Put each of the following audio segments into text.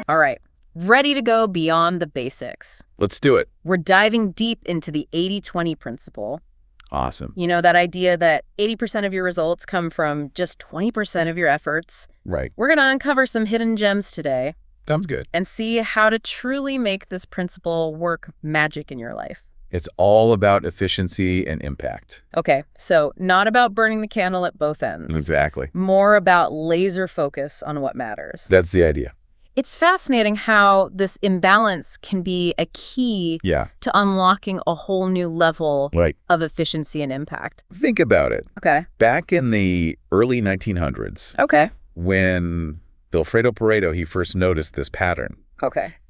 All right. Ready to go beyond the basics. Let's do it. We're diving deep into the 80-20 principle. Awesome. You know, that idea that 80% of your results come from just 20% of your efforts. Right. We're going to uncover some hidden gems today. Sounds good. And see how to truly make this principle work magic in your life. It's all about efficiency and impact. Okay, so not about burning the candle at both ends. Exactly. More about laser focus on what matters. That's the idea. It's fascinating how this imbalance can be a key to unlocking a whole new level of efficiency and impact. Think about it. Okay. Back in the early 1900s, when Vilfredo Pareto, he first noticed this pattern.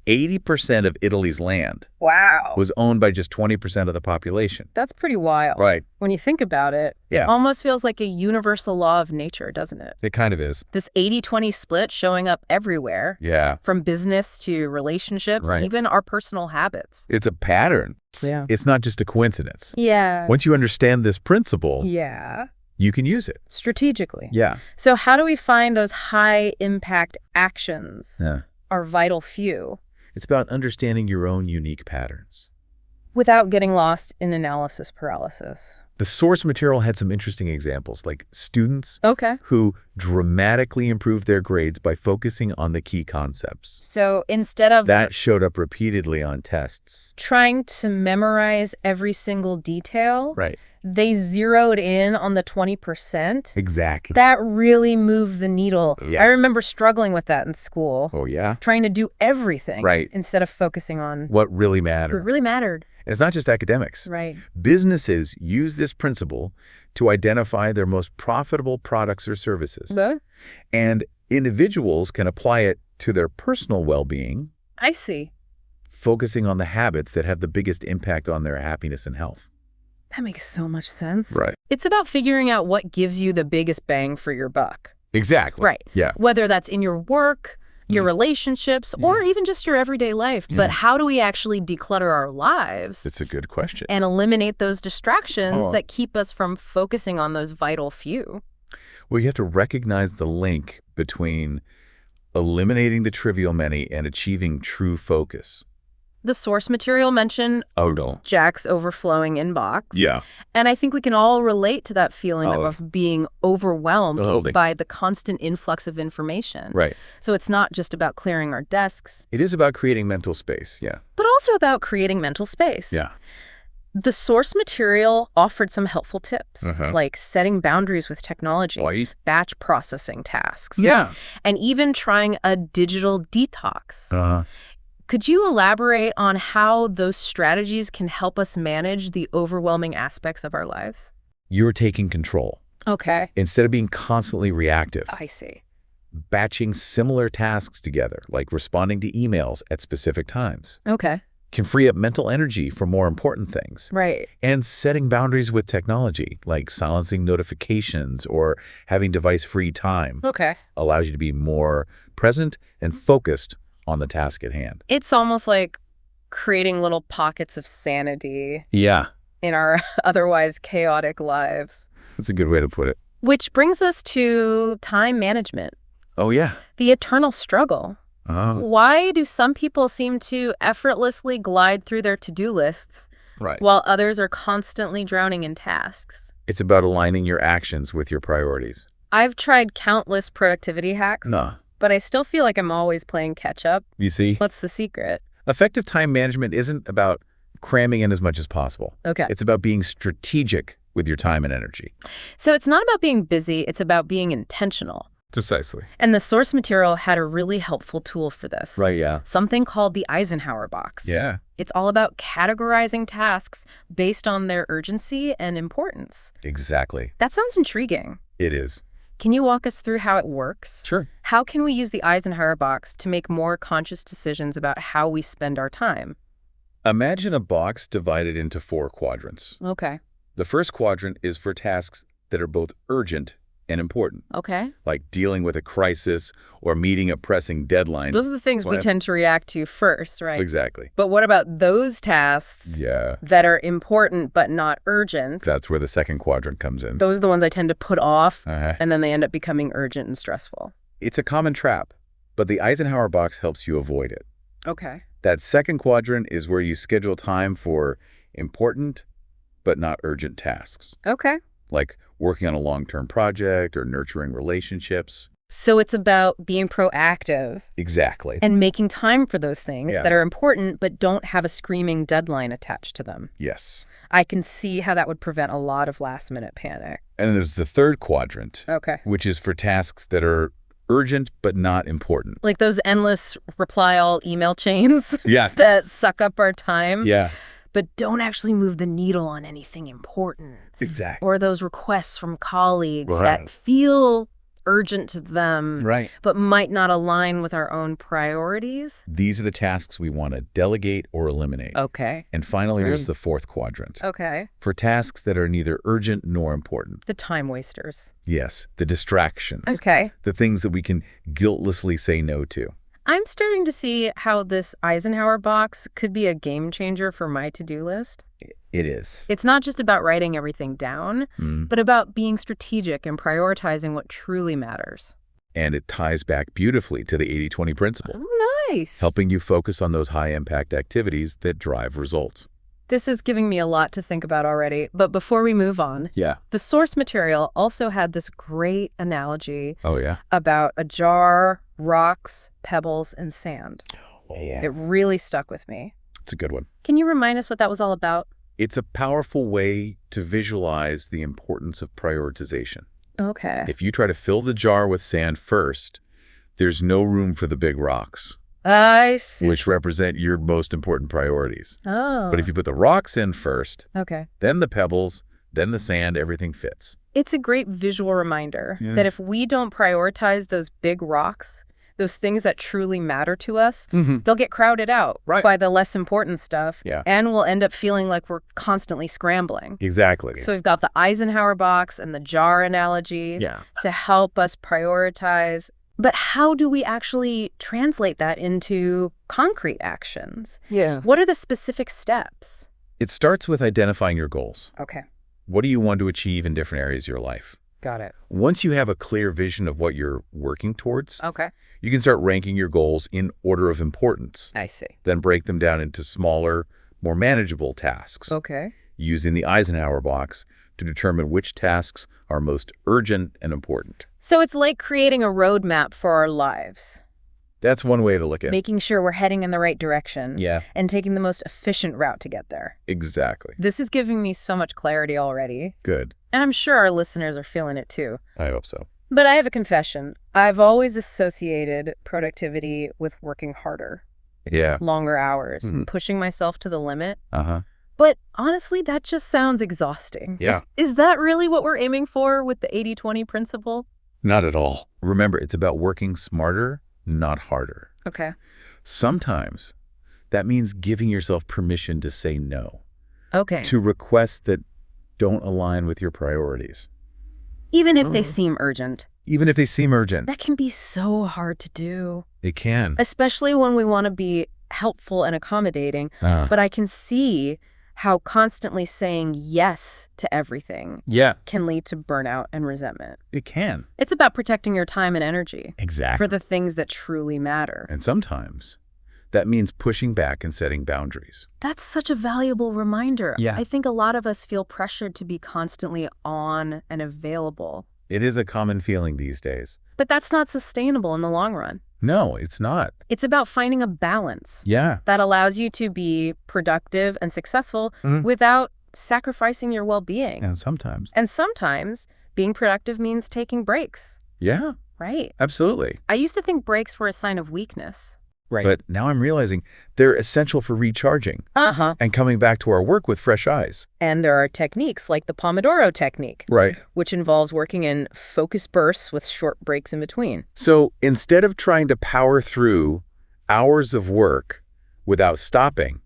80% of Italy's land was owned by just 20% of the population. That's pretty wild. Right. When you think about it, it almost feels like a universal law of nature, doesn't it? It kind of is. This 80-20 split showing up everywhere. From business to relationships, even our personal habits. It's a pattern. It's not just a coincidence. Once you understand this principle, you can use it. Strategically. So how do we find those high-impact actions? Our vital few. It's about understanding your own unique patterns. Without getting lost in analysis paralysis. The source material had some interesting examples, like students who dramatically improved their grades by focusing on the key concepts. So instead of that showed up repeatedly on tests. Trying to memorize every single detail. They zeroed in on the 20%. Exactly. That really moved the needle. I remember struggling with that in school. Trying to do everything. Instead of focusing on what really mattered. What really mattered. And it's not just academics. Businesses use this principle to identify their most profitable products or services. And individuals can apply it to their personal well-being. I see. Focusing on the habits that have the biggest impact on their happiness and health. That makes so much sense. Right. It's about figuring out what gives you the biggest bang for your buck. Exactly. Whether that's in your work, your relationships, or even just your everyday life. But how do we actually declutter our lives? It's a good question. And eliminate those distractions that keep us from focusing on those vital few? Well, you have to recognize the link between eliminating the trivial many and achieving true focus. The source material mentioned Jack's overflowing inbox. And I think we can all relate to that feeling of being overwhelmed by the constant influx of information. So it's not just about clearing our desks. It is about creating mental space, but also about creating mental space. The source material offered some helpful tips, like setting boundaries with technology, batch processing tasks, and even trying a digital detox. Could you elaborate on how those strategies can help us manage the overwhelming aspects of our lives? You're taking control. Instead of being constantly reactive. I see. Batching similar tasks together, like responding to emails at specific times. Can free up mental energy for more important things. And setting boundaries with technology, like silencing notifications or having device-free time, allows you to be more present and focused on the task at hand. It's almost like creating little pockets of sanity in our otherwise chaotic lives. That's a good way to put it. Which brings us to time management. The eternal struggle. Why do some people seem to effortlessly glide through their to-do lists while others are constantly drowning in tasks? It's about aligning your actions with your priorities. I've tried countless productivity hacks. But I still feel like I'm always playing catch up. You see? What's the secret? Effective time management isn't about cramming in as much as possible. It's about being strategic with your time and energy. So it's not about being busy, it's about being intentional. Precisely. And the source material had a really helpful tool for this. Right, Something called the Eisenhower box. It's all about categorizing tasks based on their urgency and importance. Exactly. That sounds intriguing. It is. Can you walk us through how it works? Sure. How can we use the Eisenhower box to make more conscious decisions about how we spend our time? Imagine a box divided into 4 quadrants. The first quadrant is for tasks that are both urgent and important. Like dealing with a crisis or meeting a pressing deadline. Those are the things we tend to react to first, right? Exactly. But what about those tasks that are important but not urgent? That's where the second quadrant comes in. Those are the ones I tend to put off, and then they end up becoming urgent and stressful. It's a common trap. but the Eisenhower box helps you avoid it. Okay. That second quadrant is where you schedule time for important but not urgent tasks. Okay. Like working on a long-term project or nurturing relationships. So it's about being proactive. Exactly. And making time for those things that are important but don't have a screaming deadline attached to them. Yes. I can see how that would prevent a lot of last-minute panic. And then there's the third quadrant, Okay. which is for tasks that are urgent but not important. Like those endless reply-all email chains Yeah. that suck up our time. Yeah. But don't actually move the needle on anything important. Exactly. Or those requests from colleagues that feel urgent to them, but might not align with our own priorities. These are the tasks we want to delegate or eliminate. Okay. And finally, there's the fourth quadrant. Okay. For tasks that are neither urgent nor important. The time wasters. Yes, the distractions. Okay. The things that we can guiltlessly say no to. I'm starting to see how this Eisenhower box could be a game changer for my to-do list. It is. It's not just about writing everything down, but about being strategic and prioritizing what truly matters. And it ties back beautifully to the 80-20 principle. Oh, nice. Helping you focus on those high-impact activities that drive results. This is giving me a lot to think about already. But before we move on, the source material also had this great analogy about a jar, rocks, pebbles, and sand. It really stuck with me. It's a good one. Can you remind us what that was all about? It's a powerful way to visualize the importance of prioritization. Okay. If you try to fill the jar with sand first, there's no room for the big rocks. I see. Which represent your most important priorities. Oh. But if you put the rocks in first, okay, then the pebbles, then the sand, everything fits. It's a great visual reminder that if we don't prioritize those big rocks, those things that truly matter to us, they'll get crowded out by the less important stuff, and we'll end up feeling like we're constantly scrambling. Exactly. So we've got the Eisenhower box and the jar analogy to help us prioritize. But how do we actually translate that into concrete actions? What are the specific steps? It starts with identifying your goals. Okay. What do you want to achieve in different areas of your life? Got it. Once you have a clear vision of what you're working towards, okay, you can start ranking your goals in order of importance. I see. Then break them down into smaller, more manageable tasks. Okay. Using the Eisenhower box to determine which tasks are most urgent and important. So it's like creating a roadmap for our lives. That's one way to look at it. Making sure we're heading in the right direction. Yeah. And taking the most efficient route to get there. Exactly. This is giving me so much clarity already. Good. And I'm sure our listeners are feeling it too. I hope so. But I have a confession. I've always associated productivity with working harder. Yeah. Longer hours, and pushing myself to the limit. Uh-huh. But honestly, that just sounds exhausting. Yeah. Is that really what we're aiming for with the 80-20 principle? Not at all. Remember, it's about working smarter, not harder. Okay. Sometimes that means giving yourself permission to say no. Okay. To requests that don't align with your priorities. Even if they seem urgent. Even if they seem urgent. That can be so hard to do. It can. Especially when we want to be helpful and accommodating. But I can see how constantly saying yes to everything can lead to burnout and resentment. It can. It's about protecting your time and energy. Exactly. For the things that truly matter. And sometimes that means pushing back and setting boundaries. That's such a valuable reminder. Yeah. I think a lot of us feel pressured to be constantly on and available. It is a common feeling these days. But that's not sustainable in the long run. No, it's not. It's about finding a balance that allows you to be productive and successful without sacrificing your well-being. And sometimes. And sometimes being productive means taking breaks. Yeah. Right. Absolutely. I used to think breaks were a sign of weakness. Right. But now I'm realizing they're essential for recharging and coming back to our work with fresh eyes. And there are techniques like the Pomodoro technique, which involves working in focus bursts with short breaks in between. So instead of trying to power through hours of work without stopping,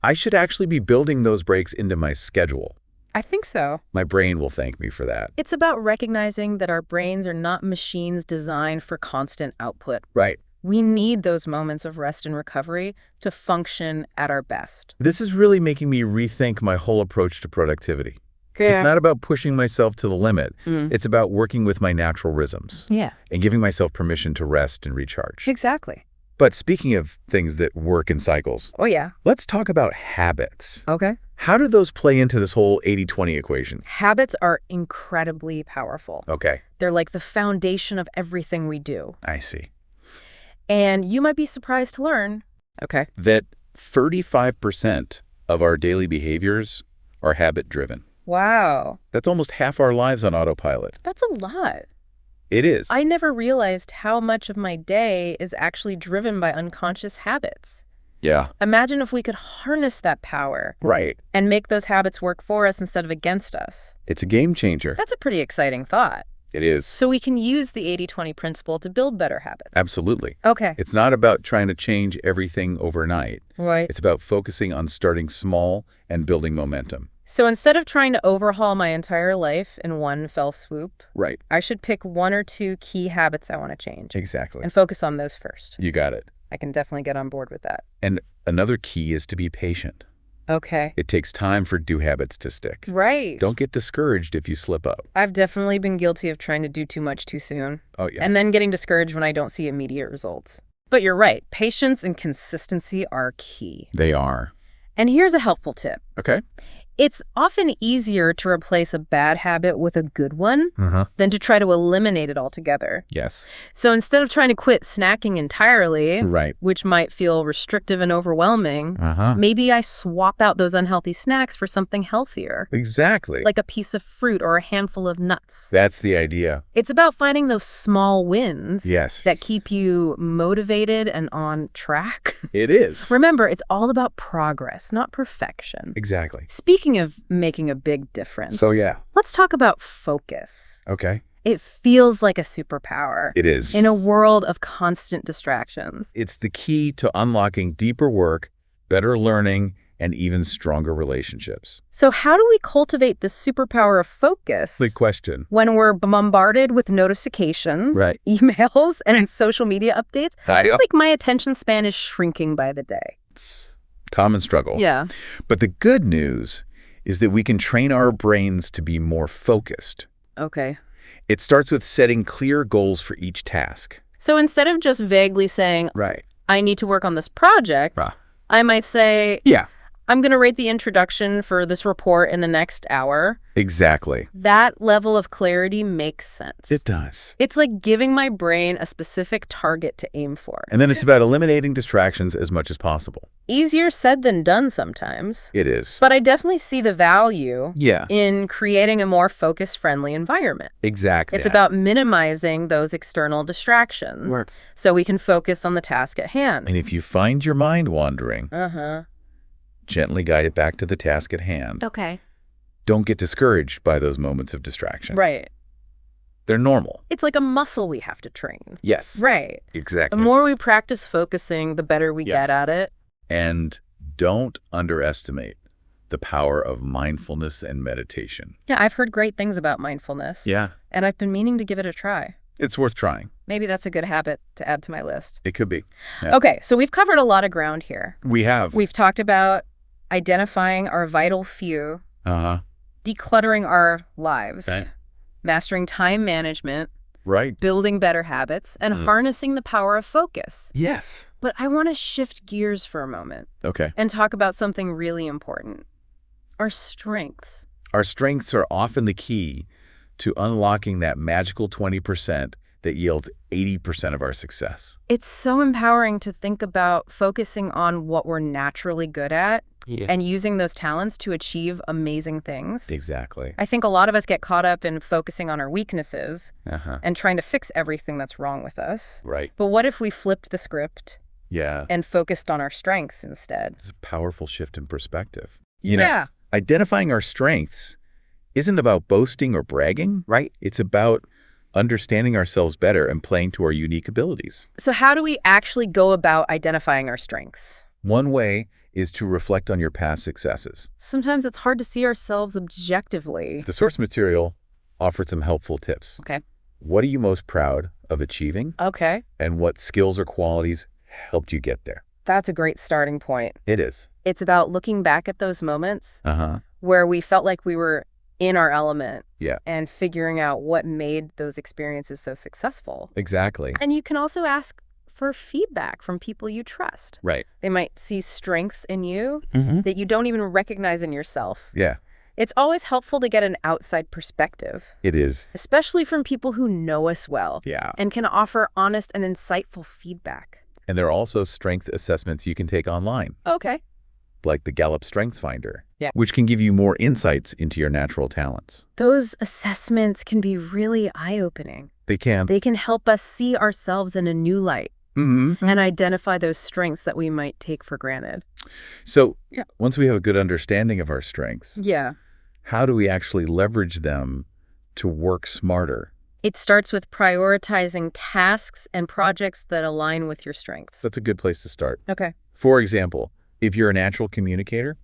I should actually be building those breaks into my schedule. I think so. My brain will thank me for that. It's about recognizing that our brains are not machines designed for constant output. Right. We need those moments of rest and recovery to function at our best. This is really making me rethink my whole approach to productivity. It's not about pushing myself to the limit. It's about working with my natural rhythms. And giving myself permission to rest and recharge. Exactly. But speaking of things that work in cycles. Oh, yeah. Let's talk about habits. Okay. How do those play into this whole 80-20 equation? Habits are incredibly powerful. Okay. They're like the foundation of everything we do. I see. And you might be surprised to learn, that 35% of our daily behaviors are habit-driven. Wow. That's almost half our lives on autopilot. That's a lot. It is. I never realized how much of my day is actually driven by unconscious habits. Yeah. Imagine if we could harness that power. Right. And make those habits work for us instead of against us. It's a game changer. That's a pretty exciting thought. It is. So we can use the 80-20 principle to build better habits. Absolutely. Okay. It's not about trying to change everything overnight. Right. It's about focusing on starting small and building momentum. So instead of trying to overhaul my entire life in one fell swoop, right, I should pick 1 or 2 key habits I want to change. Exactly. And focus on those first. You got it. I can definitely get on board with that. And another key is to be patient. Okay. It takes time for new habits to stick. Right. Don't get discouraged if you slip up. I've definitely been guilty of trying to do too much too soon. Oh, yeah. And then getting discouraged when I don't see immediate results. But you're right. Patience and consistency are key. They are. And here's a helpful tip. Okay. It's often easier to replace a bad habit with a good one than to try to eliminate it altogether. Yes. So instead of trying to quit snacking entirely, right, which might feel restrictive and overwhelming, maybe I swap out those unhealthy snacks for something healthier. Exactly. Like a piece of fruit or a handful of nuts. That's the idea. It's about finding those small wins that keep you motivated and on track. It is. Remember, it's all about progress, not perfection. Exactly. Speaking of making a big difference. So, yeah. Let's talk about focus. Okay. It feels like a superpower. It is. In a world of constant distractions. It's the key to unlocking deeper work, better learning, and even stronger relationships. So how do we cultivate the superpower of focus? Good question. When we're bombarded with notifications, emails, and social media updates, I feel like my attention span is shrinking by the day. It's a common struggle. Yeah. But the good news is that we can train our brains to be more focused. Okay. It starts with setting clear goals for each task. So instead of just vaguely saying, I need to work on this project, I might say, I'm going to rate the introduction for this report in the next hour. Exactly. That level of clarity makes sense. It does. It's like giving my brain a specific target to aim for. And then it's about eliminating distractions as much as possible. Easier said than done sometimes. It is. But I definitely see the value in creating a more focus-friendly environment. Exactly. It's about minimizing those external distractions so we can focus on the task at hand. And if you find your mind wandering, gently guide it back to the task at hand. Okay. Don't get discouraged by those moments of distraction. Right. They're normal. It's like a muscle we have to train. Yes. Right. Exactly. The more we practice focusing, the better we get at it. And don't underestimate the power of mindfulness and meditation. Yeah, I've heard great things about mindfulness. Yeah. And I've been meaning to give it a try. It's worth trying. Maybe that's a good habit to add to my list. It could be. Yeah. Okay, so we've covered a lot of ground here. We have. We've talked about identifying our vital few, decluttering our lives, mastering time management, building better habits, and harnessing the power of focus. Yes. But I want to shift gears for a moment. Okay. And talk about something really important. Our strengths. Our strengths are often the key to unlocking that magical 20% that yields 80% of our success. It's so empowering to think about focusing on what we're naturally good at and using those talents to achieve amazing things. Exactly. I think a lot of us get caught up in focusing on our weaknesses and trying to fix everything that's wrong with us. Right. But what if we flipped the script Yeah. and focused on our strengths instead. It's a powerful shift in perspective. You know, identifying our strengths isn't about boasting or bragging, right? It's about understanding ourselves better and playing to our unique abilities. So how do we actually go about identifying our strengths? One way is to reflect on your past successes. Sometimes it's hard to see ourselves objectively. The source material offered some helpful tips. Okay. What are you most proud of achieving? Okay. And what skills or qualities helped you get there? That's a great starting point. It is. It's about looking back at those moments where we felt like we were in our element. Yeah. And figuring out what made those experiences so successful. Exactly. And you can also ask for feedback from people you trust. Right. They might see strengths in you that you don't even recognize in yourself. Yeah. It's always helpful to get an outside perspective. It is. Especially from people who know us well. Yeah. And can offer honest and insightful feedback. And there are also strength assessments you can take online. Okay. Like the Gallup Strengths Finder, yeah, which can give you more insights into your natural talents. Those assessments can be really eye-opening. They can. They can help us see ourselves in a new light. And identify those strengths that we might take for granted. So once we have a good understanding of our strengths, how do we actually leverage them to work smarter? It starts with prioritizing tasks and projects that align with your strengths. That's a good place to start. Okay. For example, if you're a natural communicator,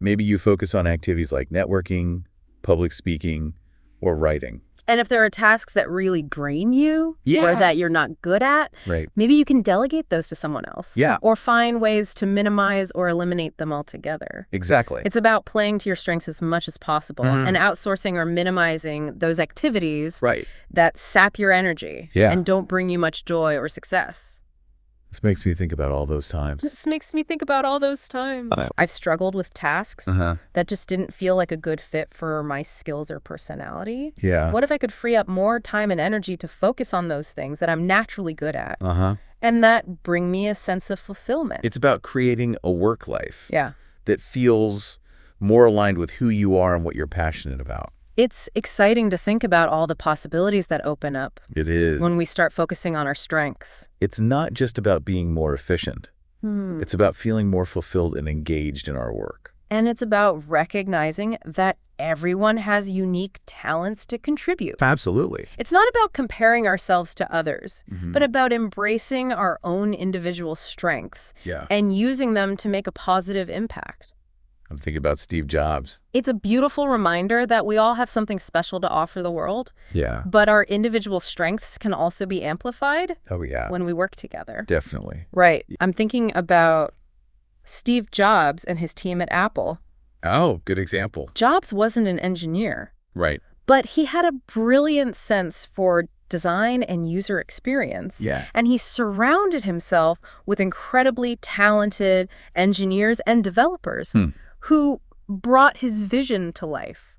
maybe you focus on activities like networking, public speaking, or writing. And if there are tasks that really drain you or that you're not good at, maybe you can delegate those to someone else. Yeah. Or find ways to minimize or eliminate them altogether. Exactly. It's about playing to your strengths as much as possible and outsourcing or minimizing those activities that sap your energy and don't bring you much joy or success. This makes me think about all those times. I've struggled with tasks that just didn't feel like a good fit for my skills or personality. Yeah. What if I could free up more time and energy to focus on those things that I'm naturally good at and that bring me a sense of fulfillment? It's about creating a work life that feels more aligned with who you are and what you're passionate about. It's exciting to think about all the possibilities that open up. It is. When we start focusing on our strengths. It's not just about being more efficient. It's about feeling more fulfilled and engaged in our work. And it's about recognizing that everyone has unique talents to contribute. Absolutely. It's not about comparing ourselves to others, but about embracing our own individual strengths and using them to make a positive impact. I'm thinking about Steve Jobs. It's a beautiful reminder that we all have something special to offer the world. Yeah. But our individual strengths can also be amplified when we work together. Definitely. Right. I'm thinking about Steve Jobs and his team at Apple. Oh, good example. Jobs wasn't an engineer. Right. But he had a brilliant sense for design and user experience. Yeah. And he surrounded himself with incredibly talented engineers and developers who brought his vision to life.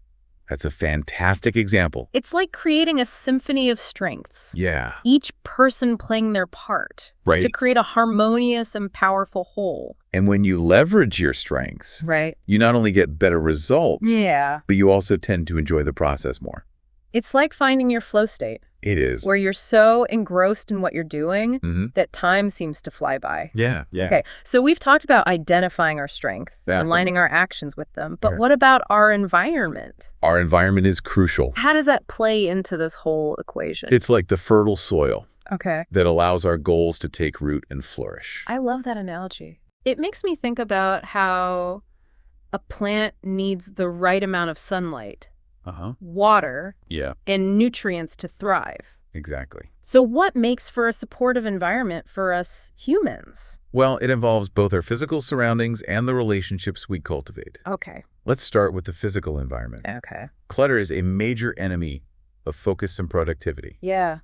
That's a fantastic example. It's like creating a symphony of strengths. Yeah. Each person playing their part to create a harmonious and powerful whole. And when you leverage your strengths, you not only get better results, but you also tend to enjoy the process more. It's like finding your flow state. It is. Where you're so engrossed in what you're doing that time seems to fly by. Yeah, yeah. Okay, so we've talked about identifying our strengths, aligning our actions with them. But what about our environment? Our environment is crucial. How does that play into this whole equation? It's like the fertile soil that allows our goals to take root and flourish. I love that analogy. It makes me think about how a plant needs the right amount of sunlight, water, and nutrients to thrive. Exactly. So what makes for a supportive environment for us humans? Well, it involves both our physical surroundings and the relationships we cultivate. Okay. Let's start with the physical environment. Okay. Clutter is a major enemy of focus and productivity. Yeah.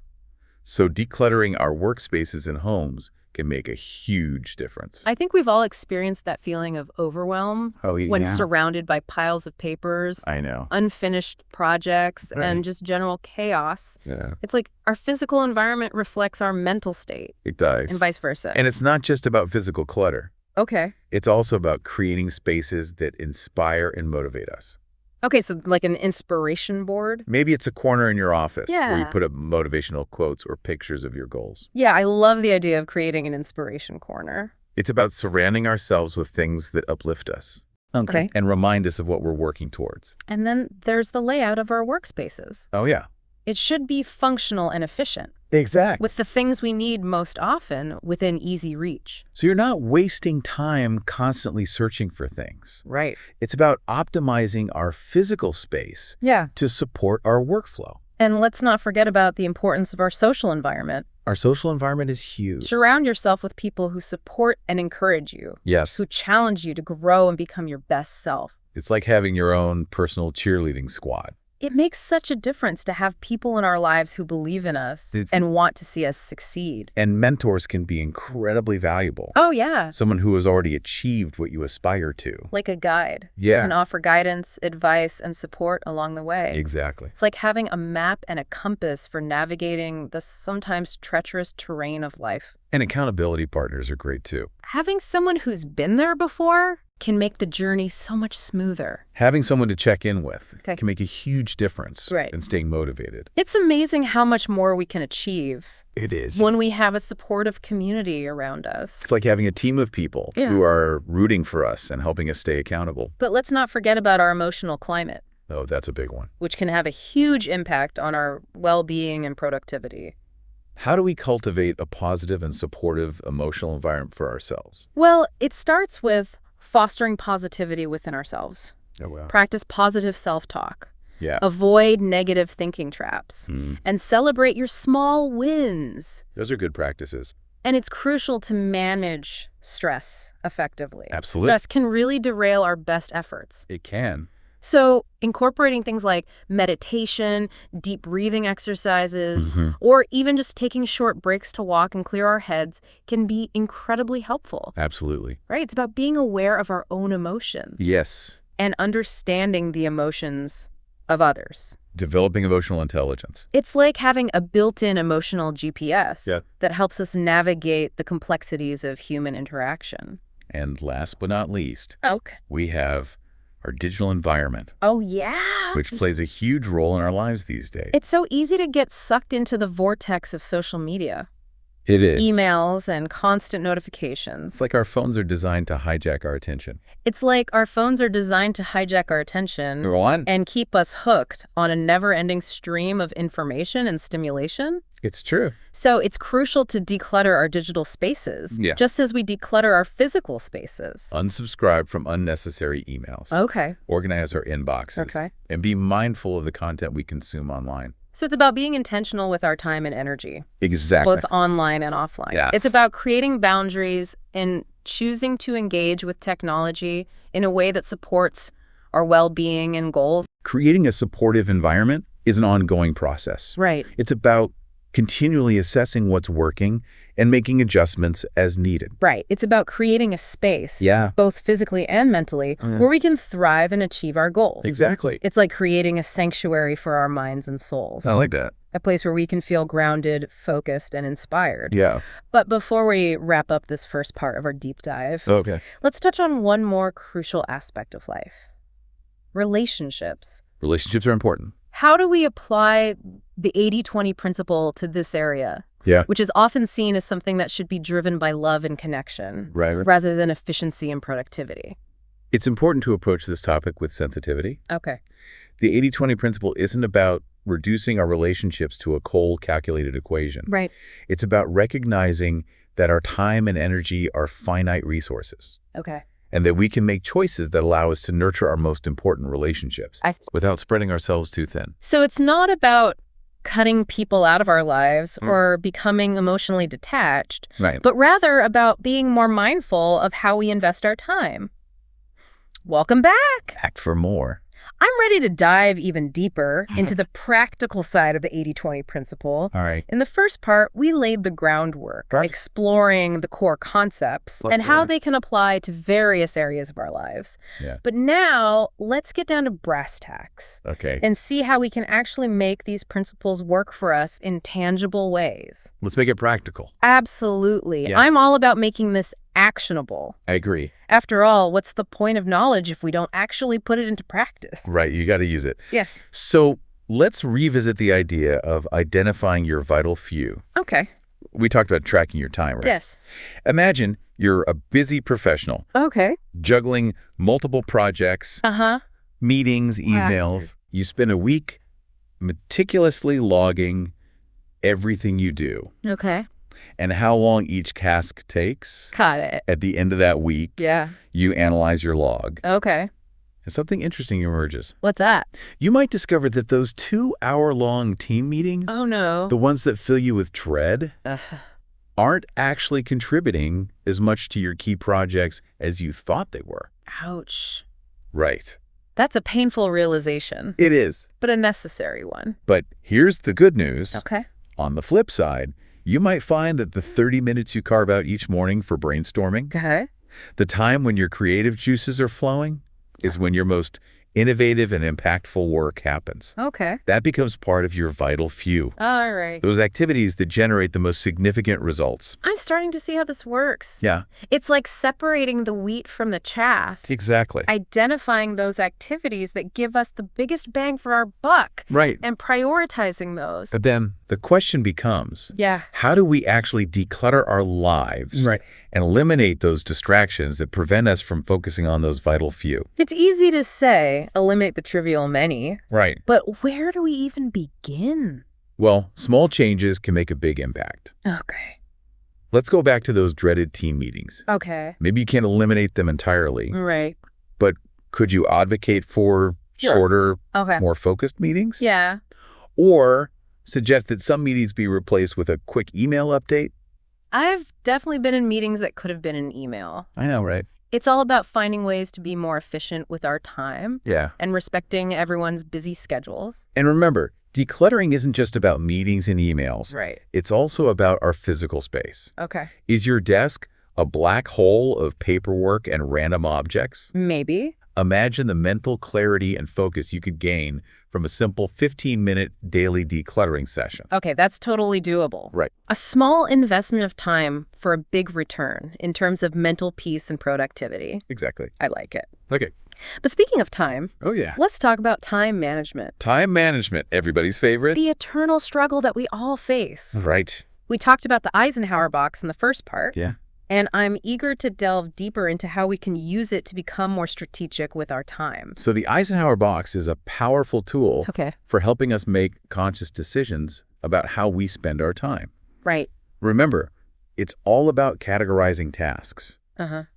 So decluttering our workspaces and homes can make a huge difference. I think we've all experienced that feeling of overwhelm when surrounded by piles of papers, unfinished projects, and just general chaos. Yeah. It's like our physical environment reflects our mental state. It does. And vice versa. And it's not just about physical clutter. Okay. It's also about creating spaces that inspire and motivate us. Okay, so like an inspiration board? Maybe it's a corner in your office where you put up motivational quotes or pictures of your goals. Yeah, I love the idea of creating an inspiration corner. It's about surrounding ourselves with things that uplift us. Okay. And remind us of what we're working towards. And then there's the layout of our workspaces. Oh, yeah. It should be functional and efficient. Exactly. With the things we need most often within easy reach. So you're not wasting time constantly searching for things. Right. It's about optimizing our physical space to support our workflow. And let's not forget about the importance of our social environment. Our social environment is huge. Surround yourself with people who support and encourage you. Yes. Who challenge you to grow and become your best self. It's like having your own personal cheerleading squad. It makes such a difference to have people in our lives who believe in us and want to see us succeed. And mentors can be incredibly valuable. Oh, yeah. Someone who has already achieved what you aspire to. Like a guide. Yeah. Can offer guidance, advice, and support along the way. Exactly. It's like having a map and a compass for navigating the sometimes treacherous terrain of life. And accountability partners are great too. Having someone who's been there before can make the journey so much smoother. Having someone to check in with can make a huge difference in staying motivated. It's amazing how much more we can achieve. It is. When we have a supportive community around us. It's like having a team of people who are rooting for us and helping us stay accountable. But let's not forget about our emotional climate. Oh, that's a big one. Which can have a huge impact on our well-being and productivity. How do we cultivate a positive and supportive emotional environment for ourselves? Well, it starts with fostering positivity within ourselves. Oh, wow. Practice positive self-talk. Yeah. Avoid negative thinking traps. And celebrate your small wins. Those are good practices. And it's crucial to manage stress effectively. Absolutely. Stress can really derail our best efforts. It can. So incorporating things like meditation, deep breathing exercises, or even just taking short breaks to walk and clear our heads can be incredibly helpful. Absolutely. Right? It's about being aware of our own emotions. Yes. And understanding the emotions of others. Developing emotional intelligence. It's like having a built-in emotional GPS that helps us navigate the complexities of human interaction. And last but not least, Okay. we have our digital environment. Oh, yeah. Which plays a huge role in our lives these days. It's so easy to get sucked into the vortex of social media. It is. Emails and constant notifications. It's like our phones are designed to hijack our attention. And keep us hooked on a never-ending stream of information and stimulation. It's true. So it's crucial to declutter our digital spaces, just as we declutter our physical spaces. Unsubscribe from unnecessary emails. Okay. Organize our inboxes. Okay. And be mindful of the content we consume online. So it's about being intentional with our time and energy. Exactly. Both online and offline. Yes. It's about creating boundaries and choosing to engage with technology in a way that supports our well-being and goals. Creating a supportive environment is an ongoing process. Right. It's about continually assessing what's working and making adjustments as needed. Right. It's about creating a space, both physically and mentally, where we can thrive and achieve our goals. Exactly. It's like creating a sanctuary for our minds and souls. I like that. A place where we can feel grounded, focused, and inspired. Yeah. But before we wrap up this first part of our deep dive, let's touch on one more crucial aspect of life. Relationships. Relationships are important. How do we apply the 80-20 principle to this area? Which is often seen as something that should be driven by love and connection, rather than efficiency and productivity. It's important to approach this topic with sensitivity. Okay. The 80-20 principle isn't about reducing our relationships to a cold, calculated equation. Right. It's about recognizing that our time and energy are finite resources. Okay. And that we can make choices that allow us to nurture our most important relationships without spreading ourselves too thin. So it's not about cutting people out of our lives or becoming emotionally detached, but rather about being more mindful of how we invest our time. Welcome back. Act for more. I'm ready to dive even deeper into the practical side of the 80-20 principle. All right. In the first part, we laid the groundwork, exploring the core concepts and how they can apply to various areas of our lives. But now, let's get down to brass tacks and see how we can actually make these principles work for us in tangible ways. Let's make it practical. Absolutely. I'm all about making this actionable. I agree. After all, what's the point of knowledge if we don't actually put it into practice? Right, you got to use it. Yes. So let's revisit the idea of identifying your vital few. Okay. We talked about tracking your time, right? Yes. Imagine you're a busy professional. Okay. Juggling multiple projects, meetings, emails. You spend a week meticulously logging everything you do. Okay. And how long each task takes. Got it. At the end of that week, you analyze your log. Okay. And something interesting emerges. What's that? You might discover that those 2-hour-long team meetings, the ones that fill you with dread, aren't actually contributing as much to your key projects as you thought they were. Ouch. Right. That's a painful realization. It is. But a necessary one. But here's the good news. Okay. On the flip side, you might find that the 30 minutes you carve out each morning for brainstorming, the time when your creative juices are flowing, is when your most innovative and impactful work happens. Okay. That becomes part of your vital few. All right. Those activities that generate the most significant results. I'm starting to see how this works. Yeah. It's like separating the wheat from the chaff. Exactly. Identifying those activities that give us the biggest bang for our buck. Right. And prioritizing those. But then the question becomes, how do we actually declutter our lives and eliminate those distractions that prevent us from focusing on those vital few? It's easy to say, eliminate the trivial many. Right. But where do we even begin? Well, small changes can make a big impact. Okay. Let's go back to those dreaded team meetings. Okay. Maybe you can't eliminate them entirely. Right. But could you advocate for shorter, more focused meetings? Yeah. Or suggest that some meetings be replaced with a quick email update? I've definitely been in meetings that could have been an email. I know, right? It's all about finding ways to be more efficient with our time. Yeah. And respecting everyone's busy schedules. And remember, decluttering isn't just about meetings and emails. Right. It's also about our physical space. Okay. Is your desk a black hole of paperwork and random objects? Maybe. Imagine the mental clarity and focus you could gain from a simple 15-minute daily decluttering session. Okay, that's totally doable. Right. A small investment of time for a big return in terms of mental peace and productivity. Exactly. I like it. Okay. But speaking of time, let's talk about time management. Time management, everybody's favorite. The eternal struggle that we all face. Right. We talked about the Eisenhower box in the first part. Yeah. And I'm eager to delve deeper into how we can use it to become more strategic with our time. So the Eisenhower box is a powerful tool for helping us make conscious decisions about how we spend our time. Right. Remember, it's all about categorizing tasks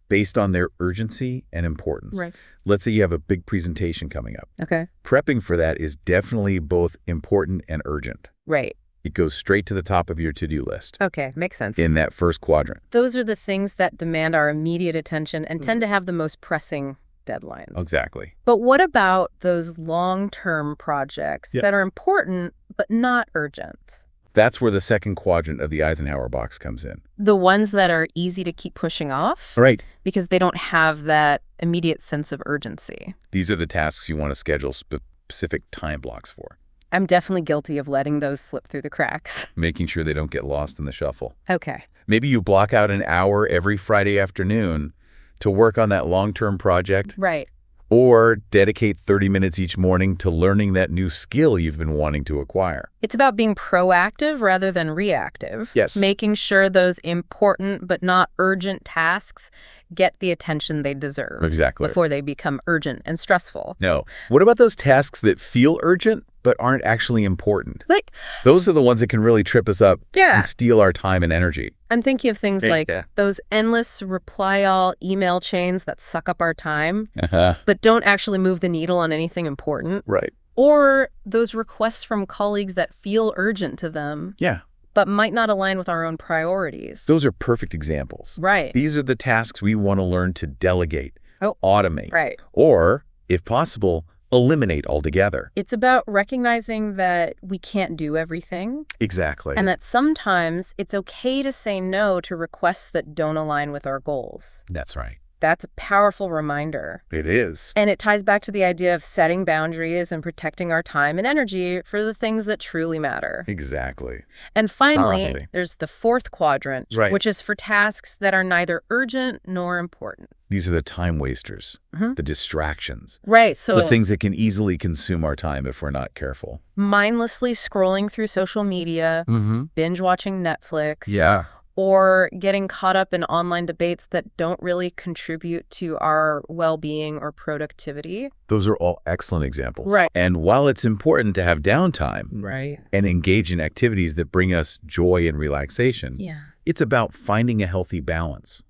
based on their urgency and importance. Right. Let's say you have a big presentation coming up. Okay. Prepping for that is definitely both important and urgent. Right. It goes straight to the top of your to-do list. Okay, makes sense. In that first quadrant. Those are the things that demand our immediate attention and tend to have the most pressing deadlines. Exactly. But what about those long-term projects that are important but not urgent? That's where the second quadrant of the Eisenhower box comes in. The ones that are easy to keep pushing off? Right. Because they don't have that immediate sense of urgency. These are the tasks you want to schedule specific time blocks for. I'm definitely guilty of letting those slip through the cracks. Making sure they don't get lost in the shuffle. Okay. Maybe you block out an hour every Friday afternoon to work on that long-term project. Right. Or dedicate 30 minutes each morning to learning that new skill you've been wanting to acquire. It's about being proactive rather than reactive. Yes. Making sure those important but not urgent tasks get the attention they deserve. Exactly. Before they become urgent and stressful. No. What about those tasks that feel urgent but aren't actually important? Like, those are the ones that can really trip us up and steal our time and energy. I'm thinking of things like those endless reply-all email chains that suck up our time, but don't actually move the needle on anything important. Right. Or those requests from colleagues that feel urgent to them. Yeah. But might not align with our own priorities. Those are perfect examples. Right. These are the tasks we want to learn to delegate, automate, or, if possible, eliminate altogether. It's about recognizing that we can't do everything. Exactly. And that sometimes it's okay to say no to requests that don't align with our goals. That's right. That's a powerful reminder. It is. And it ties back to the idea of setting boundaries and protecting our time and energy for the things that truly matter. Exactly. And finally, there's the fourth quadrant, which is for tasks that are neither urgent nor important. These are the time wasters, the distractions. Right. So the things that can easily consume our time if we're not careful. Mindlessly scrolling through social media, binge watching Netflix. Yeah. Or getting caught up in online debates that don't really contribute to our well-being or productivity. Those are all excellent examples. Right. And while it's important to have downtime and engage in activities that bring us joy and relaxation, it's about finding a healthy balance.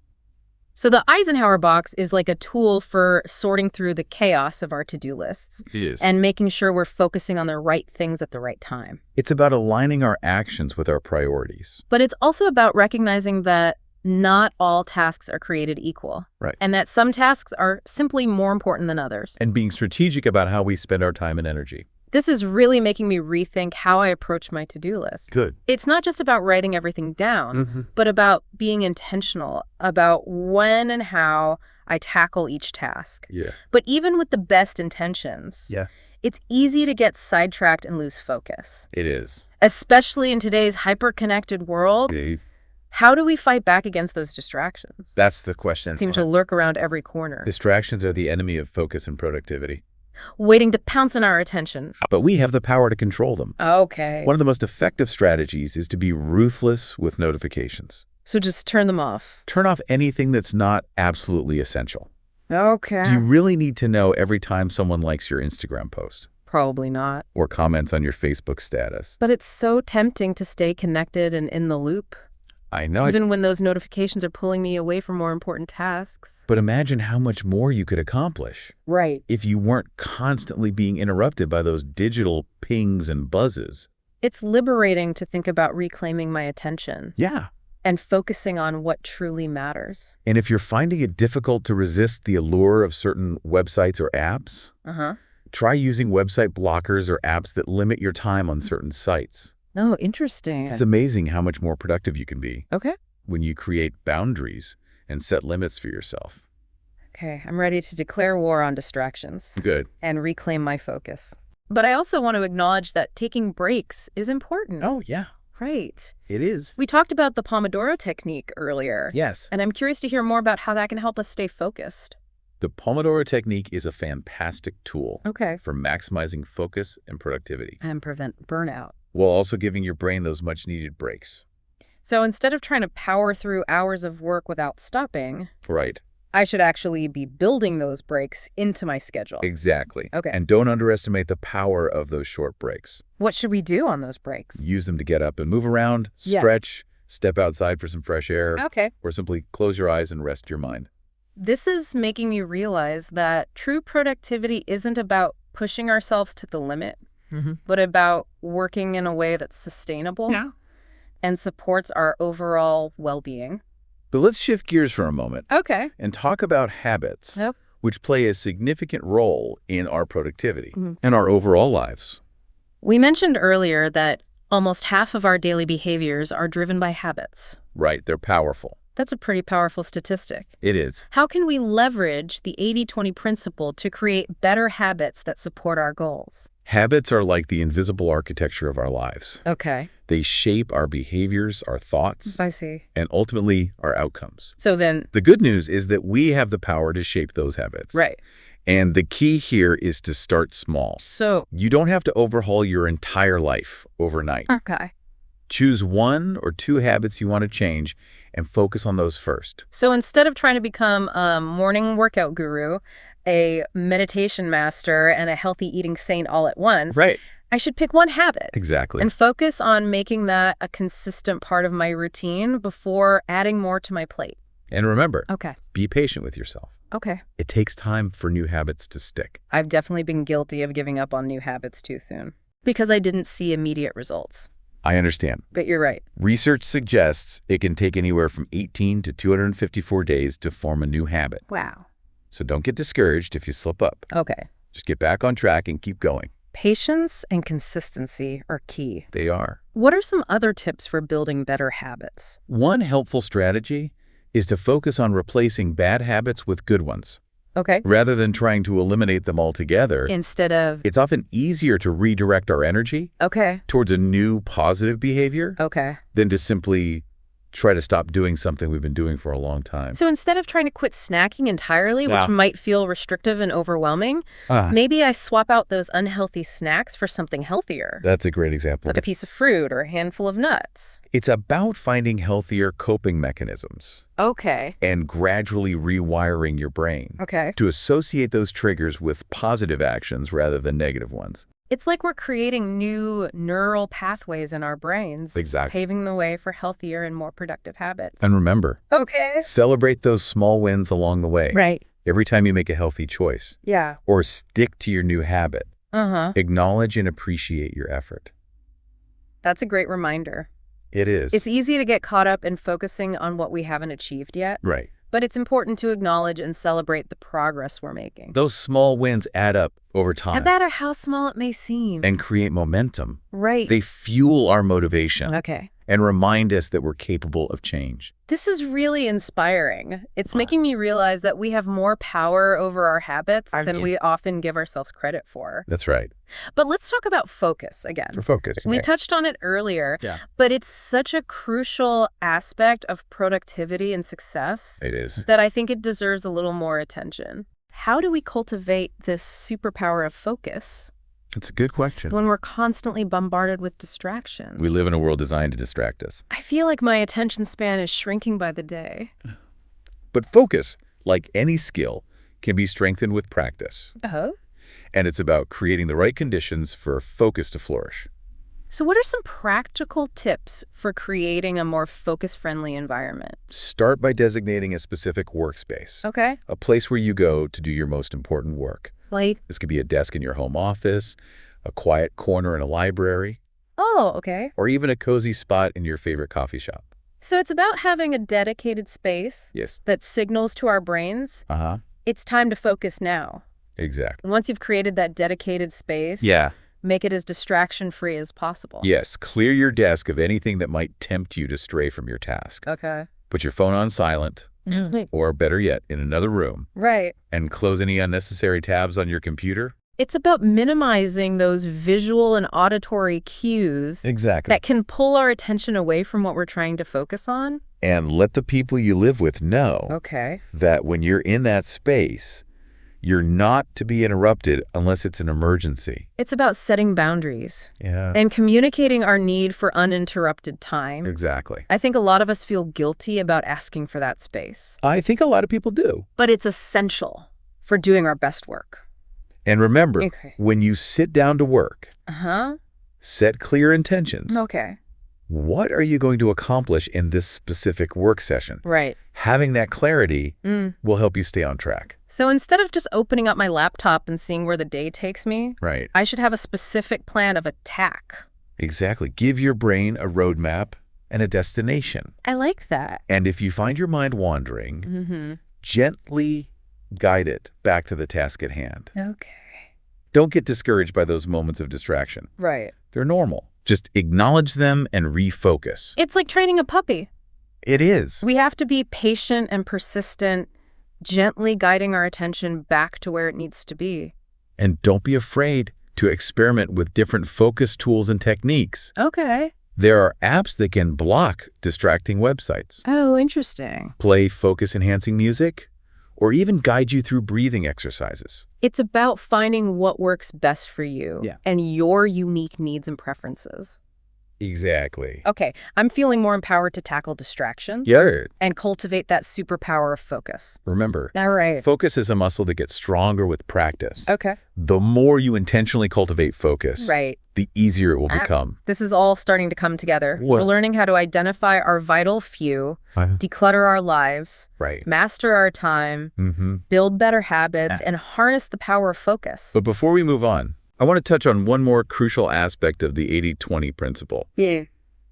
So the Eisenhower box is like a tool for sorting through the chaos of our to-do lists. It is. And making sure we're focusing on the right things at the right time. It's about aligning our actions with our priorities. But it's also about recognizing that not all tasks are created equal. Right. And that some tasks are simply more important than others. And being strategic about how we spend our time and energy. This is really making me rethink how I approach my to-do list. Good. It's not just about writing everything down, but about being intentional about when and how I tackle each task. Yeah. But even with the best intentions, it's easy to get sidetracked and lose focus. It is. Especially in today's hyper-connected world. How do we fight back against those distractions? That's the question. They seem to lurk around every corner. Distractions are the enemy of focus and productivity. Waiting to pounce on our attention. But we have the power to control them. Okay. One of the most effective strategies is to be ruthless with notifications. So just turn them off. Turn off anything that's not absolutely essential. Okay. Do you really need to know every time someone likes your Instagram post? Probably not. Or comments on your Facebook status? But it's so tempting to stay connected and in the loop. I know. Even when those notifications are pulling me away from more important tasks. But imagine how much more you could accomplish. Right. If you weren't constantly being interrupted by those digital pings and buzzes. It's liberating to think about reclaiming my attention. Yeah. And focusing on what truly matters. And if you're finding it difficult to resist the allure of certain websites or apps, try using website blockers or apps that limit your time on certain sites. Oh, interesting. It's amazing how much more productive you can be. Okay. When you create boundaries and set limits for yourself. Okay, I'm ready to declare war on distractions. Good. And reclaim my focus. But I also want to acknowledge that taking breaks is important. Oh, yeah. Right. It is. We talked about the Pomodoro technique earlier. Yes. And I'm curious to hear more about how that can help us stay focused. The Pomodoro technique is a fantastic tool for maximizing focus and productivity. And prevent burnout. While also giving your brain those much-needed breaks. So instead of trying to power through hours of work without stopping, right, I should actually be building those breaks into my schedule. Exactly. Okay. And don't underestimate the power of those short breaks. What should we do on those breaks? Use them to get up and move around, stretch, step outside for some fresh air, or simply close your eyes and rest your mind. This is making me realize that true productivity isn't about pushing ourselves to the limit, but about working in a way that's sustainable and supports our overall well-being. But let's shift gears for a moment and talk about habits, which play a significant role in our productivity and our overall lives. We mentioned earlier that almost half of our daily behaviors are driven by habits. Right, they're powerful. That's a pretty powerful statistic. It is. How can we leverage the 80-20 principle to create better habits that support our goals? Habits are like the invisible architecture of our lives. Okay. They shape our behaviors, our thoughts, I see, and ultimately our outcomes. So then, the good news is that we have the power to shape those habits. Right. And the key here is to start small. So you don't have to overhaul your entire life overnight. Okay. Choose 1 or 2 habits you want to change and focus on those first. So instead of trying to become a morning workout guru, a meditation master, and a healthy eating saint all at once, I should pick one habit. Exactly. And focus on making that a consistent part of my routine before adding more to my plate. And remember, Okay. be patient with yourself. Okay. It takes time for new habits to stick. I've definitely been guilty of giving up on new habits too soon because I didn't see immediate results. I understand. But you're right. Research suggests it can take anywhere from 18 to 254 days to form a new habit. Wow. So don't get discouraged if you slip up. Okay. Just get back on track and keep going. Patience and consistency are key. They are. What are some other tips for building better habits? One helpful strategy is to focus on replacing bad habits with good ones. Okay. Rather than trying to eliminate them altogether, Instead of... it's often easier to redirect our energy towards a new positive behavior than to simply try to stop doing something we've been doing for a long time. So instead of trying to quit snacking entirely, which might feel restrictive and overwhelming, maybe I swap out those unhealthy snacks for something healthier. That's a great example. Like a piece of fruit or a handful of nuts. It's about finding healthier coping mechanisms. Okay. And gradually rewiring your brain. To associate those triggers with positive actions rather than negative ones. It's like we're creating new neural pathways in our brains. Exactly. Paving the way for healthier and more productive habits. And remember, celebrate those small wins along the way. Right. Every time you make a healthy choice. Yeah. Or stick to your new habit. Acknowledge and appreciate your effort. That's a great reminder. It is. It's easy to get caught up in focusing on what we haven't achieved yet. Right. But it's important to acknowledge and celebrate the progress we're making. Those small wins add up over time. No matter how small it may seem. And create momentum. Right. They fuel our motivation. Okay. And remind us that we're capable of change. This is really inspiring. It's making me realize that we have more power over our habits than we often give ourselves credit for. That's right. But let's talk about focus again. For focus. We touched on it earlier, but it's such a crucial aspect of productivity and success. It is. That I think it deserves a little more attention. How do we cultivate this superpower of focus? It's a good question. When we're constantly bombarded with distractions. We live in a world designed to distract us. I feel like my attention span is shrinking by the day. But focus, like any skill, can be strengthened with practice. Oh? And it's about creating the right conditions for focus to flourish. So what are some practical tips for creating a more focus-friendly environment? Start by designating a specific workspace. Okay. A place where you go to do your most important work. Like? This could be a desk in your home office, a quiet corner in a library. Oh, okay. Or even a cozy spot in your favorite coffee shop. So it's about having a dedicated space that signals to our brains, it's time to focus now. Exactly. Once you've created that dedicated space, make it as distraction-free as possible. Yes, clear your desk of anything that might tempt you to stray from your task. Okay. Put your phone on silent. Or better yet, in another room. Right. And close any unnecessary tabs on your computer. It's about minimizing those visual and auditory cues that can pull our attention away from what we're trying to focus on. And let the people you live with know that when you're in that space, you're not to be interrupted unless it's an emergency. It's about setting boundaries. Yeah. And communicating our need for uninterrupted time. Exactly. I think a lot of us feel guilty about asking for that space. I think a lot of people do. But it's essential for doing our best work. And remember, when you sit down to work, set clear intentions. Okay. What are you going to accomplish in this specific work session? Right. Having that clarity will help you stay on track. So instead of just opening up my laptop and seeing where the day takes me, I should have a specific plan of attack. Exactly. Give your brain a roadmap and a destination. I like that. And if you find your mind wandering, gently guide it back to the task at hand. Okay. Don't get discouraged by those moments of distraction. Right. They're normal. Just acknowledge them and refocus. It's like training a puppy. It is. We have to be patient and persistent, gently guiding our attention back to where it needs to be. And don't be afraid to experiment with different focus tools and techniques. Okay. There are apps that can block distracting websites. Oh, interesting. Play focus-enhancing music, or even guide you through breathing exercises. It's about finding what works best for you and your unique needs and preferences. Exactly. Okay, I'm feeling more empowered to tackle distractions and cultivate that superpower of focus. Remember, focus is a muscle that gets stronger with practice. Okay. The more you intentionally cultivate focus, the easier it will become. This is all starting to come together. We're learning how to identify our vital few, declutter our lives, master our time, build better habits, and harness the power of focus. But before we move on, I want to touch on one more crucial aspect of the 80-20 principle.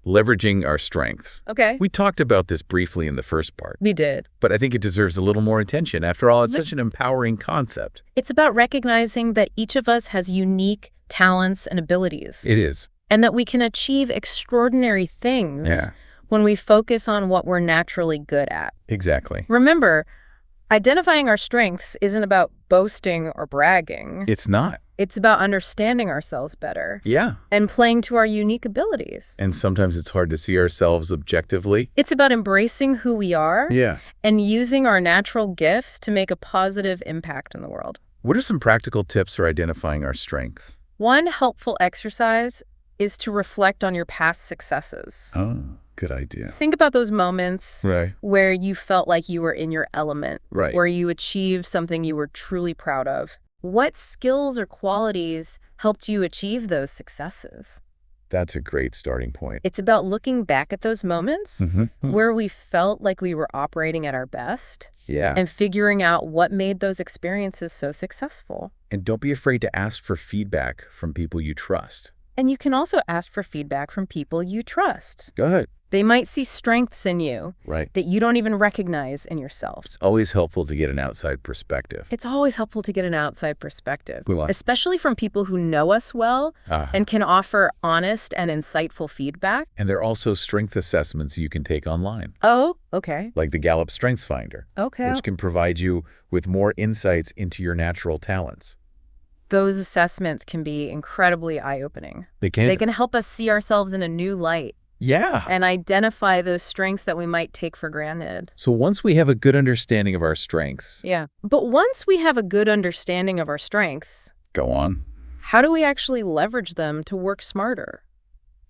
Leveraging our strengths. Okay. We talked about this briefly in the first part. We did. But I think it deserves a little more attention. After all, it's such an empowering concept. It's about recognizing that each of us has unique talents and abilities. It is. And that we can achieve extraordinary things when we focus on what we're naturally good at. Exactly. Remember, identifying our strengths isn't about boasting or bragging. It's not. It's about understanding ourselves better. Yeah. And playing to our unique abilities. And sometimes it's hard to see ourselves objectively. It's about embracing who we are. Yeah. And using our natural gifts to make a positive impact in the world. What are some practical tips for identifying our strengths? One helpful exercise is to reflect on your past successes. Oh, good idea. Think about those moments where you felt like you were in your element, where you achieved something you were truly proud of. What skills or qualities helped you achieve those successes? That's a great starting point. It's about looking back at those moments where we felt like we were operating at our best and figuring out what made those experiences so successful. And don't be afraid to ask for feedback from people you trust. And you can also ask for feedback from people you trust. Go ahead. They might see strengths in you that you don't even recognize in yourself. It's always helpful to get an outside perspective. It's always helpful to get an outside perspective, especially from people who know us well and can offer honest and insightful feedback. And there are also strength assessments you can take online. Oh, okay. Like the Gallup Strengths Finder, which can provide you with more insights into your natural talents. Those assessments can be incredibly eye-opening. They can. They can help us see ourselves in a new light. Yeah. And identify those strengths that we might take for granted. So once we have a good understanding of our strengths. Yeah. But once we have a good understanding of our strengths. Go on. How do we actually leverage them to work smarter?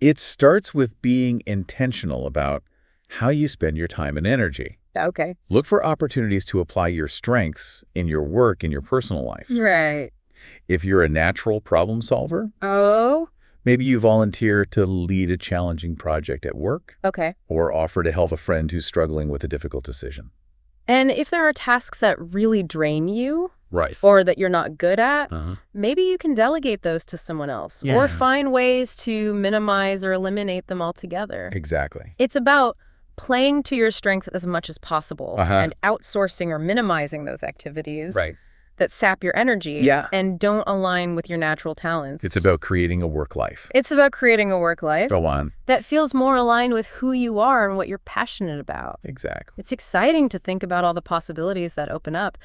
It starts with being intentional about how you spend your time and energy. Okay. Look for opportunities to apply your strengths in your work, in your personal life. Right. If you're a natural problem solver. Oh. Maybe you volunteer to lead a challenging project at work. Okay. Or offer to help a friend who's struggling with a difficult decision. And if there are tasks that really drain you, right, or that you're not good at, maybe you can delegate those to someone else. Or find ways to minimize or eliminate them altogether. Exactly. It's about playing to your strengths as much as possible and outsourcing or minimizing those activities. Right. That sap your energy and don't align with your natural talents. It's about creating a work life. It's about creating a work life. Go on. That feels more aligned with who you are and what you're passionate about. Exactly. It's exciting to think about all the possibilities that open up.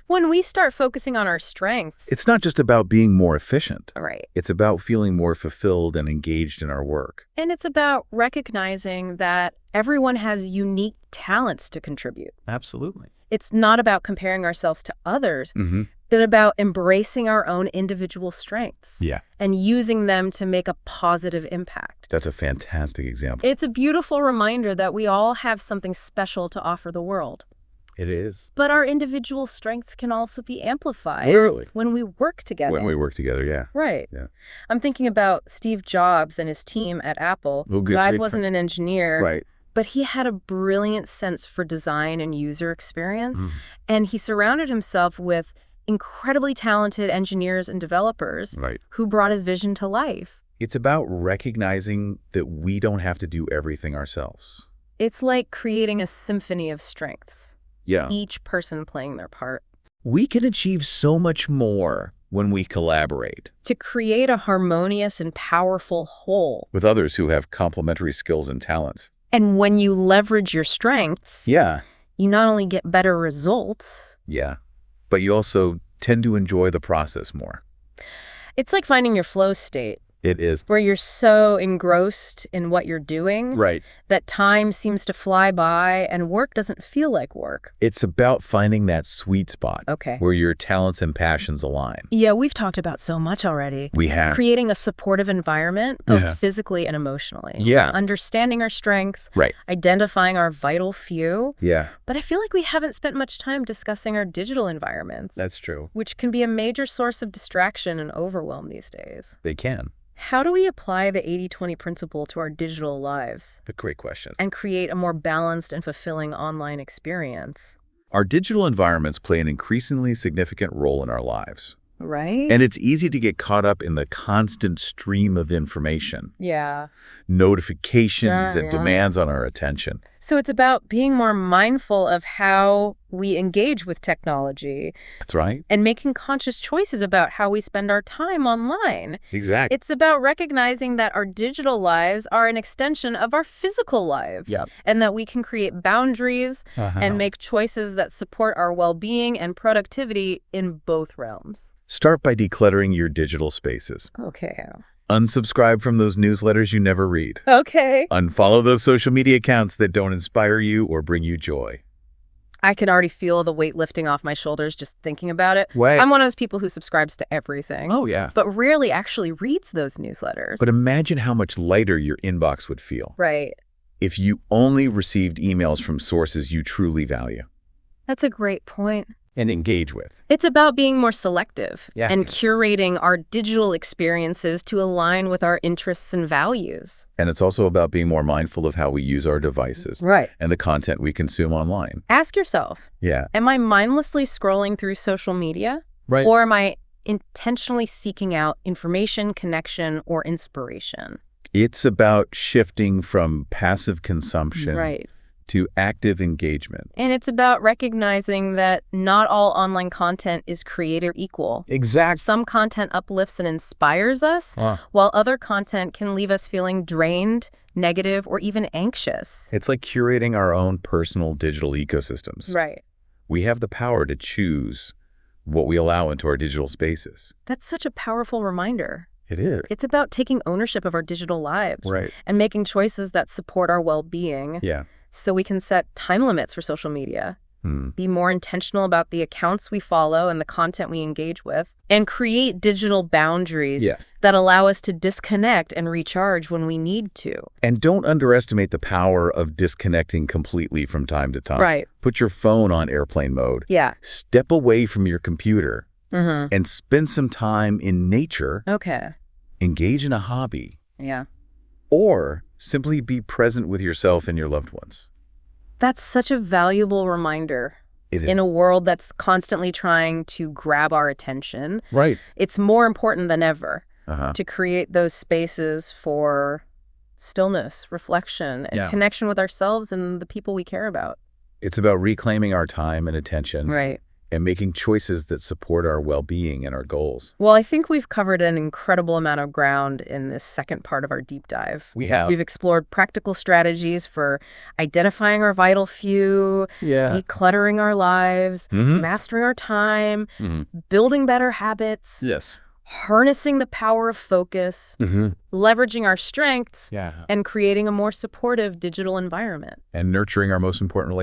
When we start focusing on our strengths. It's not just about being more efficient. Right. It's about feeling more fulfilled and engaged in our work. And it's about recognizing that everyone has unique talents to contribute. Absolutely. It's not about comparing ourselves to others, but about embracing our own individual strengths and using them to make a positive impact. That's a fantastic example. It's a beautiful reminder that we all have something special to offer the world. It is. But our individual strengths can also be amplified when we work together. When we work together, yeah. Right. Yeah. I'm thinking about Steve Jobs and his team at Apple. I wasn't an engineer. Right. But he had a brilliant sense for design and user experience, and he surrounded himself with incredibly talented engineers and developers who brought his vision to life. It's about recognizing that we don't have to do everything ourselves. It's like creating a symphony of strengths. Yeah. Each person playing their part. We can achieve so much more when we collaborate. To create a harmonious and powerful whole. With others who have complementary skills and talents. And when you leverage your strengths, you not only get better results. But you also tend to enjoy the process more. It's like finding your flow state. It is. Where you're so engrossed in what you're doing that time seems to fly by and work doesn't feel like work. It's about finding that sweet spot where your talents and passions align. Yeah, we've talked about so much already. We have. Creating a supportive environment, both physically and emotionally. Understanding our strengths. Identifying our vital few. But I feel like we haven't spent much time discussing our digital environments. That's true. Which can be a major source of distraction and overwhelm these days. They can. How do we apply the 80-20 principle to our digital lives? A great question. And create a more balanced and fulfilling online experience? Our digital environments play an increasingly significant role in our lives. Right? And it's easy to get caught up in the constant stream of information. Notifications and demands on our attention. So it's about being more mindful of how we engage with technology. That's right. And making conscious choices about how we spend our time online. Exactly. It's about recognizing that our digital lives are an extension of our physical lives. And that we can create boundaries and make choices that support our well-being and productivity in both realms. Start by decluttering your digital spaces. Okay. Unsubscribe from those newsletters you never read. Okay. Unfollow those social media accounts that don't inspire you or bring you joy. I can already feel the weight lifting off my shoulders just thinking about it. I'm one of those people who subscribes to everything. But rarely actually reads those newsletters. But imagine how much lighter your inbox would feel. If you only received emails from sources you truly value. That's a great point. And engage with. It's about being more selective and curating our digital experiences to align with our interests and values. And it's also about being more mindful of how we use our devices and the content we consume online. Ask yourself, am I mindlessly scrolling through social media? Or am I intentionally seeking out information, connection, or inspiration. It's about shifting from passive consumption to active engagement. And it's about recognizing that not all online content is creator equal. Exactly. Some content uplifts and inspires us, while other content can leave us feeling drained, negative, or even anxious. It's like curating our own personal digital ecosystems. Right. We have the power to choose what we allow into our digital spaces. That's such a powerful reminder. It is. It's about taking ownership of our digital lives and making choices that support our well-being. Yeah. So we can set time limits for social media, be more intentional about the accounts we follow and the content we engage with, and create digital boundaries that allow us to disconnect and recharge when we need to. And don't underestimate the power of disconnecting completely from time to time. Right. Put your phone on airplane mode. Yeah. Step away from your computer and spend some time in nature. Okay. Engage in a hobby. Yeah. Or simply be present with yourself and your loved ones. That's such a valuable reminder. Is it? In a world that's constantly trying to grab our attention. Right. It's more important than ever to create those spaces for stillness, reflection, and connection with ourselves and the people we care about. It's about reclaiming our time and attention. Right. And making choices that support our well-being and our goals. Well, I think we've covered an incredible amount of ground in this second part of our deep dive. We have. We've explored practical strategies for identifying our vital few, decluttering our lives, mastering our time, building better habits, harnessing the power of focus, leveraging our strengths, and creating a more supportive digital environment. And nurturing our most important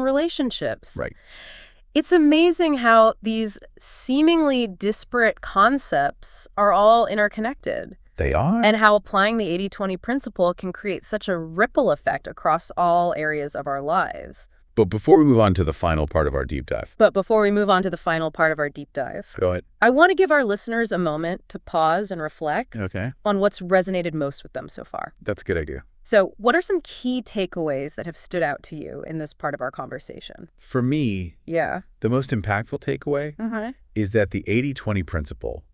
relationships. Right. It's amazing how these seemingly disparate concepts are all interconnected. They are. And how applying the 80-20 principle can create such a ripple effect across all areas of our lives. But before we move on to the final part of our deep dive. Go ahead. I want to give our listeners a moment to pause and reflect on what's resonated most with them so far. That's a good idea. So what are some key takeaways that have stood out to you in this part of our conversation? For me, the most impactful takeaway is that the 80-20 principle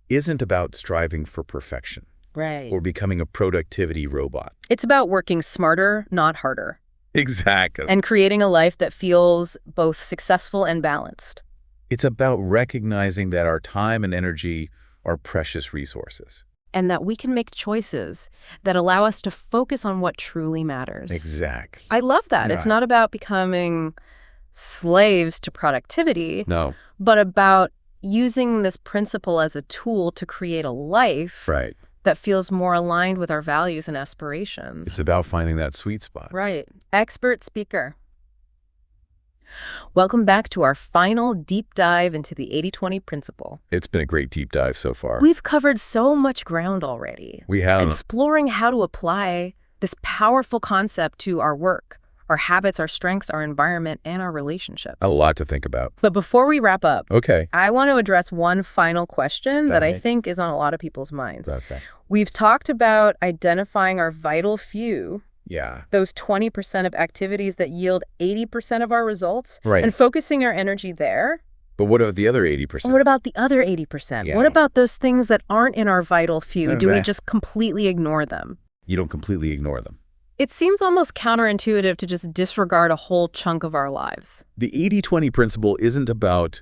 isn't about striving for perfection or becoming a productivity robot. It's about working smarter, not harder. Exactly. And creating a life that feels both successful and balanced. It's about recognizing that our time and energy are precious resources. And that we can make choices that allow us to focus on what truly matters. Exactly. I love that. It's not about becoming slaves to productivity. No. But about using this principle as a tool to create a life that feels more aligned with our values and aspirations. It's about finding that sweet spot. Right. Expert speaker. Welcome back to our final deep dive into the 80-20 principle. It's been a great deep dive so far. We've covered so much ground already. We have. Exploring how to apply this powerful concept to our work, our habits, our strengths, our environment, and our relationships. A lot to think about. But before we wrap up, I want to address one final question that I think is on a lot of people's minds. We've talked about identifying our vital few, those 20% of activities that yield 80% of our results, and focusing our energy there. But what about the other 80%? What about the other 80%? What about those things that aren't in our vital few? Do we just completely ignore them? You don't completely ignore them. It seems almost counterintuitive to just disregard a whole chunk of our lives. The 80-20 principle isn't about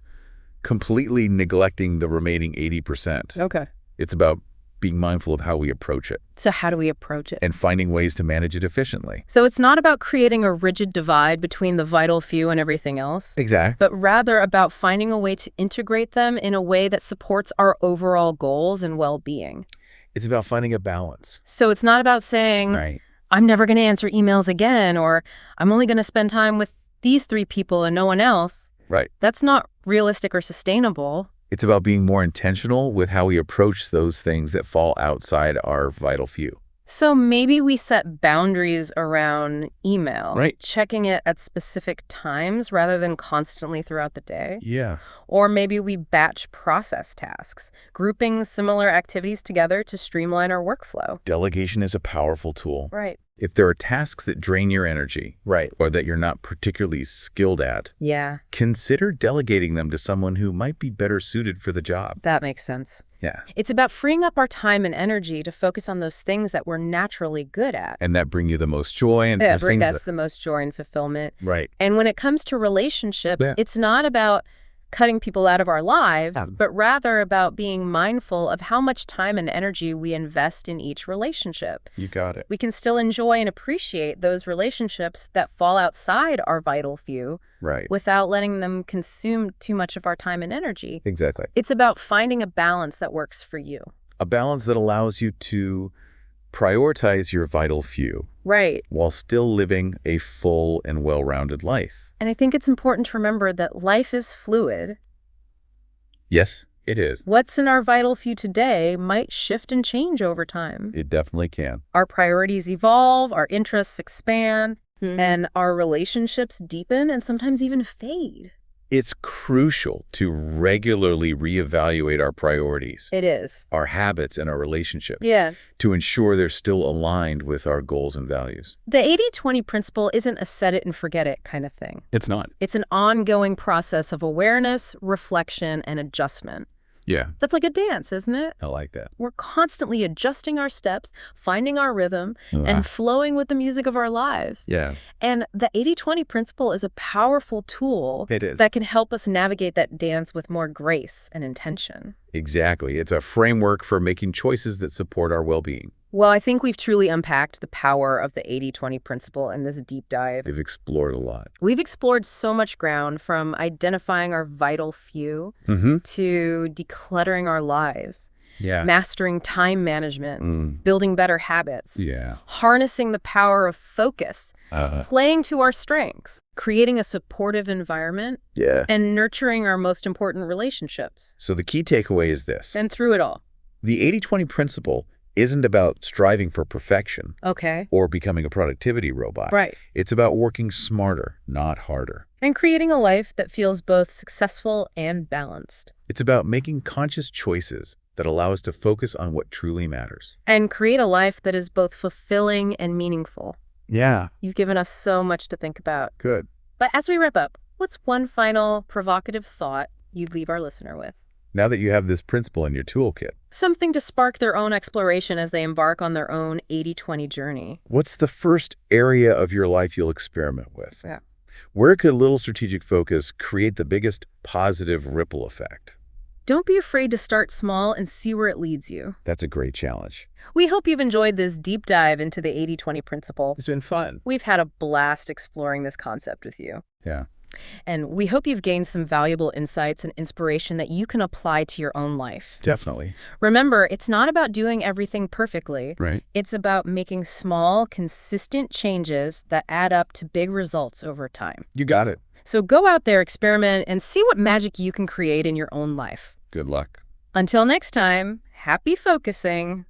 completely neglecting the remaining 80%. It's about being mindful of how we approach it. So how do we approach it? And finding ways to manage it efficiently. So it's not about creating a rigid divide between the vital few and everything else. Exactly. But rather about finding a way to integrate them in a way that supports our overall goals and well-being. It's about finding a balance. So it's not about saying, I'm never going to answer emails again, or I'm only going to spend time with these 3 people and no one else. That's not realistic or sustainable. It's about being more intentional with how we approach those things that fall outside our vital few. So maybe we set boundaries around email, Right. checking it at specific times rather than constantly throughout the day. Yeah. Or maybe we batch process tasks, grouping similar activities together to streamline our workflow. Delegation is a powerful tool. Right. If there are tasks that drain your energy, right, or that you're not particularly skilled at, Yeah, consider delegating them to someone who might be better suited for the job. that makes sense. Yeah. It's about freeing up our time and energy to focus on those things that we're naturally good at. And that bring you the most joy and Bring us the most joy and fulfillment. Right. And when it comes to relationships, it's not about cutting people out of our lives, but rather about being mindful of how much time and energy we invest in each relationship. You got it. We can still enjoy and appreciate those relationships that fall outside our vital few, right, without letting them consume too much of our time and energy. Exactly. It's about finding a balance that works for you. A balance that allows you to prioritize your vital few. Right. While still living a full and well-rounded life. And I think it's important to remember that life is fluid. Yes, it is. What's in our vital few today might shift and change over time. It definitely can. Our priorities evolve, our interests expand, and our relationships deepen and sometimes even fade. It's crucial to regularly reevaluate our priorities. It is. Our habits and our relationships. Yeah. To ensure they're still aligned with our goals and values. The 80-20 principle isn't a set it and forget it kind of thing. It's not. It's an ongoing process of awareness, reflection, and adjustment. Yeah. That's like a dance, isn't it? I like that. We're constantly adjusting our steps, finding our rhythm, and flowing with the music of our lives. Yeah. And the 80-20 principle is a powerful tool that can help us navigate that dance with more grace and intention. Exactly. It's a framework for making choices that support our well-being. Well, I think we've truly unpacked the power of the 80-20 principle in this deep dive. We've explored a lot. We've explored so much ground, from identifying our vital few to decluttering our lives, mastering time management, building better habits, harnessing the power of focus, playing to our strengths, creating a supportive environment, and nurturing our most important relationships. So the key takeaway is this. And through it all, the 80-20 principle isn't about striving for perfection or becoming a productivity robot. Right. It's about working smarter, not harder. And creating a life that feels both successful and balanced. It's about making conscious choices that allow us to focus on what truly matters. And create a life that is both fulfilling and meaningful. Yeah. You've given us so much to think about. Good. But as we wrap up, what's one final provocative thought you'd leave our listener with? Now that you have this principle in your toolkit. Something to spark their own exploration as they embark on their own 80-20 journey. What's the first area of your life you'll experiment with? Yeah. Where could a little strategic focus create the biggest positive ripple effect? Don't be afraid to start small and see where it leads you. That's a great challenge. We hope you've enjoyed this deep dive into the 80-20 principle. It's been fun. We've had a blast exploring this concept with you. Yeah. And we hope you've gained some valuable insights and inspiration that you can apply to your own life. Definitely. Remember, it's not about doing everything perfectly. Right. It's about making small, consistent changes that add up to big results over time. You got it. So go out there, experiment, and see what magic you can create in your own life. Good luck. Until next time, happy focusing.